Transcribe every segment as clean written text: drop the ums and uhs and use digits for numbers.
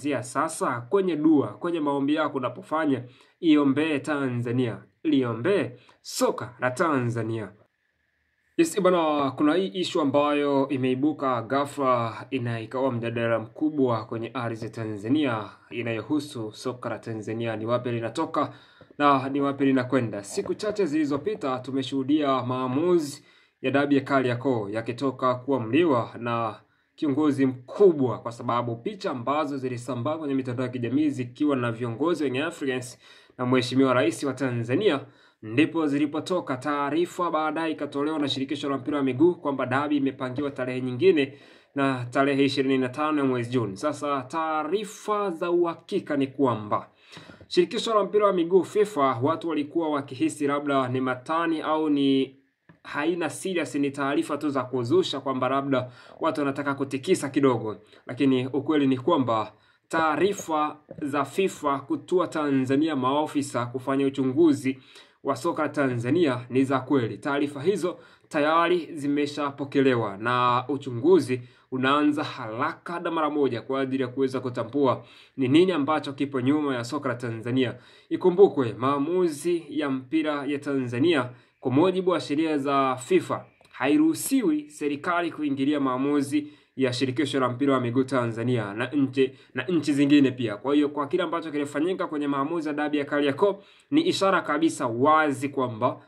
kuanzia sasa kwenye dua, kwenye maombi yako unapofanya, iombee Tanzania, liombee soka la Tanzania. Yes, bwana, kuna hii issue ambayo imeibuka ghafla ikawa mjadala mkubwa kwenye ardhi ya Tanzania inayohusu soka la Tanzania, ni wapi linatoka na ni wapi linakwenda. Siku chache zilizopita tumeshuhudia maamuzi ya dabi ya Kariakoo yakitoka kuamliwa na kiongozi mkubwa, kwa sababu picha ambazo zilisambaa kwenye mitandao ya kijamii zikiwa na viongozi wenye influence na Mheshimiwa Rais wa Tanzania, ndipo zilipotoka taarifa baadaye ikatolewa na shirikisho la mpira wa miguu kwamba dabi imepangiwa tarehe nyingine na tarehe 25 ya mwezi Juni. Sasa taarifa za uhakika ni kwamba shirikisho la mpira wa miguu FIFA, watu walikuwa wakihisi labda ni matani au ni haina serious, ni taarifa tu za kuzusha kwamba labda watu wanataka kutikisa kidogo, lakini ukweli ni kwamba taarifa za FIFA kutua Tanzania maofisa kufanya uchunguzi wa soka Tanzania ni za kweli. Taarifa hizo tayari zimeshapokelewa na uchunguzi unaanza haraka na mara moja kwa ajili ya kuweza kutambua ni nini ambacho kipo nyuma ya soka la Tanzania. Ikumbukwe maamuzi ya mpira ya Tanzania kwa mujibu wa sheria za FIFA, hairuhusiwi serikali kuingilia maamuzi ya shirikisho la mpira wa miguu Tanzania na nchi zingine pia. Kwa hiyo kwa kile ambacho kilifanyika kwenye maamuzi ya dabi ya Kariakoo ni ishara kabisa wazi kwamba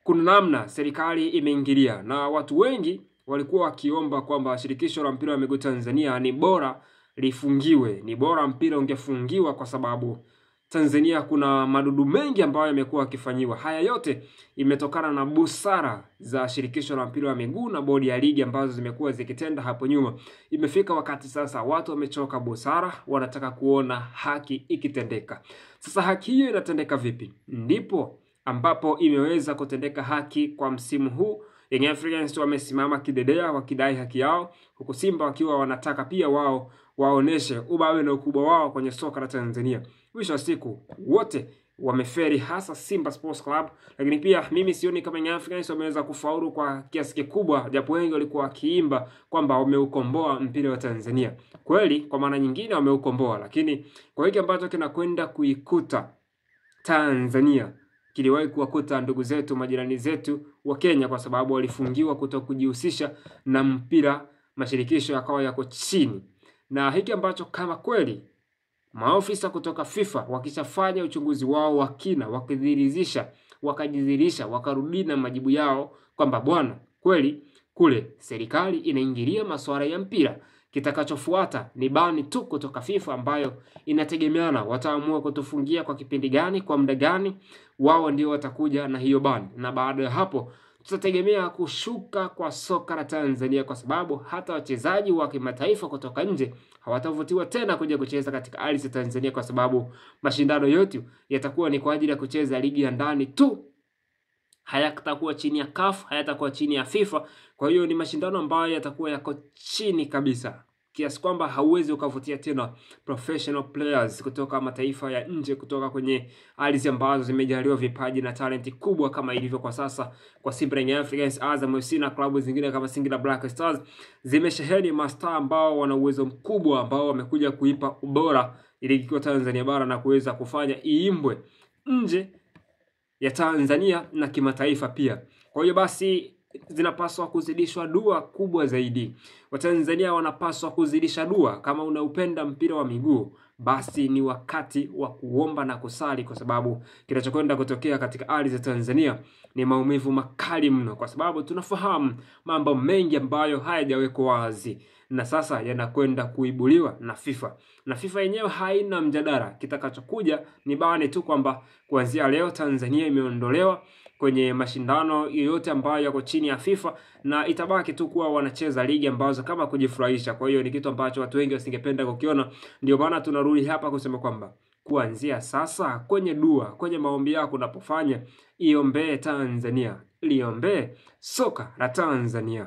kuna namna serikali imeingilia, na watu wengi walikuwa wakiomba kwamba shirikisho la mpira wa miguu Tanzania ni bora lifungiwe, ni bora mpira ungefungiwa, kwa sababu Tanzania kuna madudu mengi ambayo yamekuwa yakifanyiwa. Haya yote imetokana na busara za shirikisho la mpira wa miguu na bodi ya ligi ambazo zimekuwa zikitenda hapo nyuma. Imefika wakati sasa watu wamechoka busara, wanataka kuona haki ikitendeka. Sasa haki hiyo inatendeka vipi? Ndipo ambapo imeweza kutendeka haki kwa msimu huu. Young Africans wamesimama kidedea wakidai haki yao, huku Simba wakiwa wanataka pia wao waoneshe ubabe na ukubwa wao kwenye soka la Tanzania. Mwisho wa siku wote wameferi, hasa Simba Sports Club, lakini pia mimi sioni kama Young Africans wameweza kufaulu kwa kiasi kikubwa, japo wengi walikuwa wakiimba kwamba wameukomboa mpira wa Tanzania. Kweli kwa maana nyingine wameukomboa, lakini kwa hiki ambacho kinakwenda kuikuta Tanzania kiliwahi kuwakuta ndugu zetu, majirani zetu wa Kenya, kwa sababu walifungiwa kutokujihusisha na mpira, mashirikisho yakawa yako chini. Na hiki ambacho kama kweli maofisa kutoka FIFA wakishafanya uchunguzi wao wa kina, wakajidhihirisha, wakarudi na majibu yao kwamba bwana, kweli kule serikali inaingilia masuala ya mpira, kitakachofuata ni bani tu kutoka FIFA ambayo inategemeana wataamua kutufungia kwa kipindi gani, kwa muda gani, wao ndio watakuja na hiyo bani. Na baada ya hapo tutategemea kushuka kwa soka la Tanzania, kwa sababu hata wachezaji wa kimataifa kutoka nje hawatavutiwa tena kuja kucheza katika ardhi ya Tanzania, kwa sababu mashindano yote yatakuwa ni kwa ajili ya kucheza ligi ya ndani tu, hayatakuwa chini ya CAF, hayatakuwa chini ya FIFA. Kwa hiyo ni mashindano ambayo yatakuwa yako chini kabisa, kiasi kwamba hauwezi ukavutia tena professional players kutoka mataifa ya nje, kutoka kwenye ardhi ambazo zimejaliwa vipaji na talenti kubwa kama ilivyo kwa sasa kwa Simba Young Africans, Azam FC na klabu zingine kama Singida Black Stars. Zimesheheni mastaa ambao wana uwezo mkubwa, ambao wamekuja kuipa ubora ili kwa Tanzania bara na kuweza kufanya iimbwe nje ya Tanzania na kimataifa pia. Kwa hiyo basi zinapaswa kuzidishwa dua kubwa zaidi. Watanzania wanapaswa kuzidisha dua. Kama unaupenda mpira wa miguu, basi ni wakati wa kuomba na kusali, kwa sababu kinachokwenda kutokea katika ardhi za Tanzania ni maumivu makali mno, kwa sababu tunafahamu mambo mengi ambayo hayajawekwa wazi na sasa yanakwenda kuibuliwa na FIFA. Na FIFA yenyewe haina mjadala, kitakachokuja ni bani tu kwamba kuanzia leo Tanzania imeondolewa kwenye mashindano yote ambayo yako chini ya FIFA, na itabaki tu kuwa wanacheza ligi ambazo kama kujifurahisha. Kwa hiyo ni kitu ambacho watu wengi wasingependa kukiona. Ndio maana tunarudi hapa kusema kwamba kuanzia sasa kwenye dua, kwenye maombi yako unapofanya, iombee Tanzania, liombee soka la Tanzania.